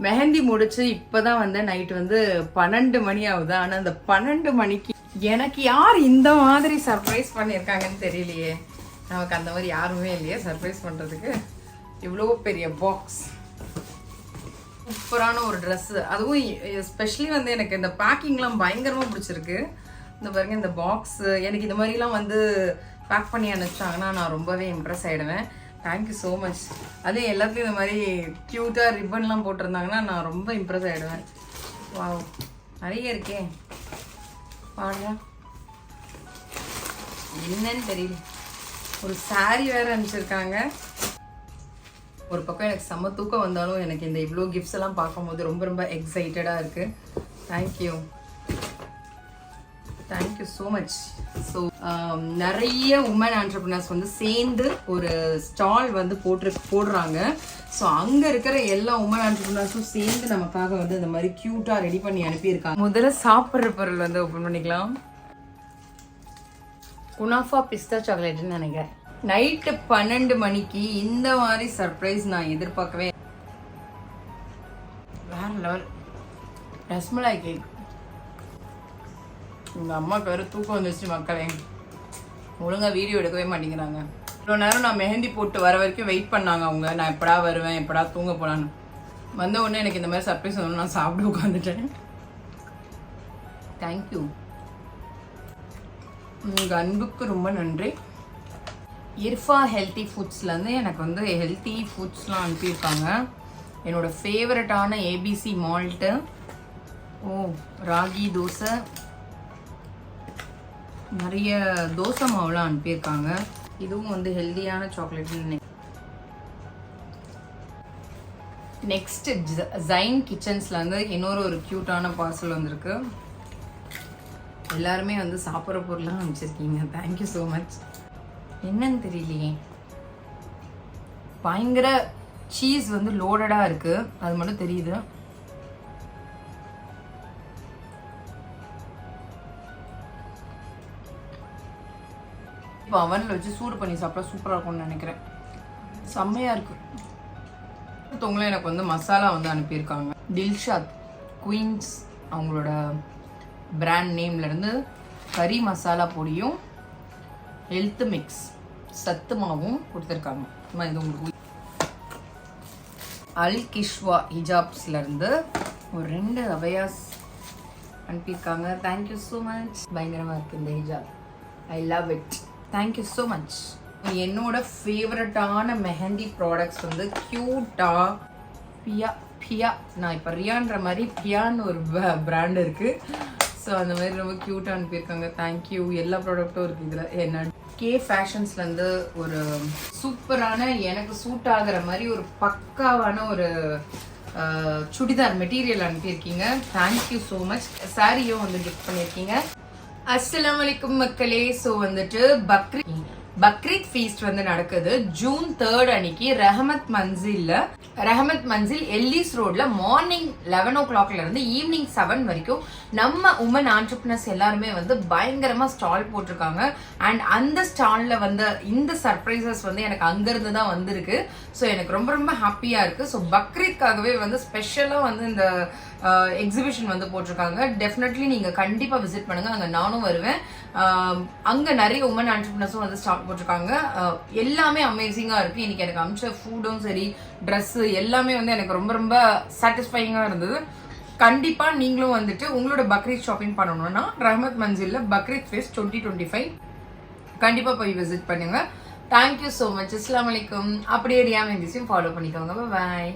மெஹந்தி முடிச்சு இப்பதான் வந்து நைட் வந்து 12 மணி ஆகுது. ஆனா அந்த 12 மணிக்கு எனக்கு யார் இந்த மாதிரி சர்ப்ரைஸ் பண்ணியிருக்காங்கன்னு தெரியலையே. நமக்கு அந்த மாதிரி யாருமே இல்லையே சர்ப்ரைஸ் பண்றதுக்கு. இவ்வளோ பெரிய பாக்ஸ், சூப்பரான ஒரு ட்ரெஸ்ஸு, அதுவும் ஸ்பெஷலி வந்து எனக்கு இந்த பேக்கிங்லாம் பயங்கரமாக பிடிச்சிருக்கு. இந்த பாருங்க இந்த பாக்ஸு, எனக்கு இந்த மாதிரிலாம் வந்து பேக் பண்ணி அனுப்பிச்சாங்கன்னா நான் ரொம்பவே இம்ப்ரெஸ் ஆகிடுவேன். Thank you so much. அதே எல்லாத்துலையும் இந்த மாதிரி க்யூட்டாக ரிப்பன்லாம் போட்டிருந்தாங்கன்னா நான் ரொம்ப இம்ப்ரெஸ் ஆகிடுவேன். வாவ், நிறைய இருக்கே பாருங்க. என்னன்னு தெரியல. ஒரு சாரீ வேறு அனுப்பிச்சிருக்காங்க. ஒரு பக்கம் எனக்கு செம்ம தூக்கம் வந்தாலும் எனக்கு இந்த இவ்வளோ கிஃப்ட்ஸ் எல்லாம் பார்க்கும்போது ரொம்ப ரொம்ப எக்ஸைட்டடாக இருக்குது. Thank you thank you so much. So நிறைய உமன் ஆண்டர்பிரினர்ஸ் வந்து சேர்ந்து ஒரு ஸ்டால் வந்து போடுறாங்க. ஸோ அங்கே இருக்கிற எல்லா உமன் ஆண்டர்பிரினர்ஸும் சேர்ந்து நமக்காக வந்து இந்த மாதிரி க்யூட்டாக ரெடி பண்ணி அனுப்பியிருக்காங்க. முதல்ல சாப்பிட்ற பொருள் வந்து ஓப்பன் பண்ணிக்கலாம். குனாஃபா பிஸ்தா சாக்லேட்னு நினைக்கிறேன். நைட்டு 12 மணிக்கு இந்த மாதிரி சர்ப்ரைஸ் நான் எதிர்பார்க்கவே. வேற லெவல் ரஸ்மலாய் கேக். எங்கள் அம்மாவுக்கு வேறு தூக்கம் வந்துச்சு மக்களே. ஒழுங்காக வீடியோ எடுக்கவே மாட்டேங்கிறாங்க. இவ்வளோ நேரம் நான் மெஹந்தி போட்டு வர வரைக்கும் வெயிட் பண்ணாங்க அவங்க. நான் எப்படா வருவேன், எப்படா தூங்க போகலான்னு. வந்த உடனே எனக்கு இந்த மாதிரி சர்ப்ரைஸ் வரணும், நான் சாப்பிட்டு உட்காந்துட்டேன். தேங்க்யூ, உங்கள் அன்புக்கு ரொம்ப நன்றி. இர்ஃபா ஹெல்த்தி ஃபுட்ஸ்லேருந்து எனக்கு வந்து ஹெல்த்தி ஃபுட்ஸ்லாம் அனுப்பியிருக்காங்க. என்னோடய ஃபேவரட்டான ஏபிசி மால்ட்டு, ராகி தோசை, நிறைய தோசை மாவுலாம் அனுப்பியிருக்காங்க. இதுவும் வந்து ஹெல்த்தியான சாக்லேட்னு. நெக்ஸ்ட் ஜைன் கிச்சன்ஸ்லேருந்து இன்னொரு ஒரு க்யூட்டான பார்சல் வந்திருக்கு. எல்லாருமே வந்து சாப்பிட்ற பொருளாக அனுப்பிச்சிருக்கீங்க. Thank you so much. என்னன்னு தெரியலையே, பயங்கர சீஸ் வந்து லோடடாக இருக்குது, அது மட்டும் தெரியுது. இப்போ அவனில் வச்சு சூடு பண்ணி சாப்பிட்டா சூப்பராக இருக்கும்னு நினைக்கிறேன். செம்மையாக இருக்குது. ஒருத்தவங்களும் எனக்கு வந்து மசாலா வந்து அனுப்பியிருக்காங்க. டில்ஷாத் குயின்ஸ் அவங்களோட பிராண்ட் நேம்லேருந்து கறி மசாலா பொடியும் ஹெல்த் மிக்ஸ் சத்து மாவும் கொடுத்துருக்காங்க. இது உங்களுக்கு அல் கிஷ்வா ஹிஜாப்ஸ்லேருந்து ஒரு 2 அவையாஸ் அனுப்பியிருக்காங்க. Thank you so much. பயங்கரமாக இருக்குது இந்த ஹிஜாப். I love it. Thank you so much. என்னோட ஃபேவரட்டான மெஹந்தி ப்ராடக்ட்ஸ் வந்து க்யூட்டாக பியா, நான் இப்போ ரியான்ற மாதிரி பியான்னு ஒரு பிராண்ட் இருக்குது. ஸோ அந்த மாதிரி ரொம்ப க்யூட்டாக அனுப்பியிருக்காங்க. தேங்க்யூ. எல்லா ப்ராடக்ட்டும் இருக்குது இதில். என்ன கே ஃபேஷன்ஸ்லேருந்து ஒரு சூப்பரான எனக்கு சூட் ஆகிற மாதிரி ஒரு பக்காவான ஒரு சுடிதார் மெட்டீரியல் அனுப்பியிருக்கீங்க. Thank you so much. சாரியும் வந்து கிஃப்ட் பண்ணியிருக்கீங்க. அஸ்ஸலாமு அலைக்கும் மக்களே. ஸோ வந்துட்டு பக்ரீத் ஃபீஸ்ட் வந்து நடக்குது ஜூன் 3 அன்னைக்கு ரஹமத் மன்சில் எல்லிஸ் ரோட்ல மார்னிங் 11 o'clock இருந்து ஈவினிங் 7 வரைக்கும் நம்ம உமன் ஆண்டர்பிரினர்ஸ் எல்லாருமே வந்து பயங்கரமா ஸ்டால் போட்டிருக்காங்க. அண்ட் அந்த ஸ்டால்ல வந்து இந்த சர்ப்ரைசஸ் வந்து எனக்கு அங்கிருந்து தான் வந்திருக்கு. ஸோ எனக்கு ரொம்ப ரொம்ப ஹாப்பியா இருக்கு. ஸோ பக்ரீத்காகவே வந்து ஸ்பெஷலா வந்து இந்த எக்ஸிபிஷன் வந்து போட்டிருக்காங்க. டெஃபினெட்லி நீங்க கண்டிப்பா விசிட் பண்ணுங்க. அங்க நானும் வருவேன். அங்க நிறைய உமன் ஆண்டர்பிரினர்ஸும் வந்து ஸ்டால் போட்டிருக்காங்க. எல்லாமே அமேசிங்கா இருக்கு. இன்னைக்கு எனக்கு அமிச்ச ஃபுட்டும் சரி, ட்ரெஸ் எல்லாமே வந்து எனக்கு ரொம்ப ரொம்ப சாட்டிஸ்ஃபைங்கா இருந்தது. கண்டிப்பா நீங்களும் வந்துட்டு உங்களோட பக்ரீத் ஷாப்பிங் பண்ணணும்னா ரஹமத் மன்சில்ல பக்ரீத் ஃபெஸ்ட் 2025 கண்டிப்பா போய் விசிட் பண்ணுங்க. Thank you so much. அஸ்ஸலாமு அலைக்கும். அப்படியே ரியா மெஹந்திஸையும் ஃபாலோ பண்ணிக்கோங்க. பாய்.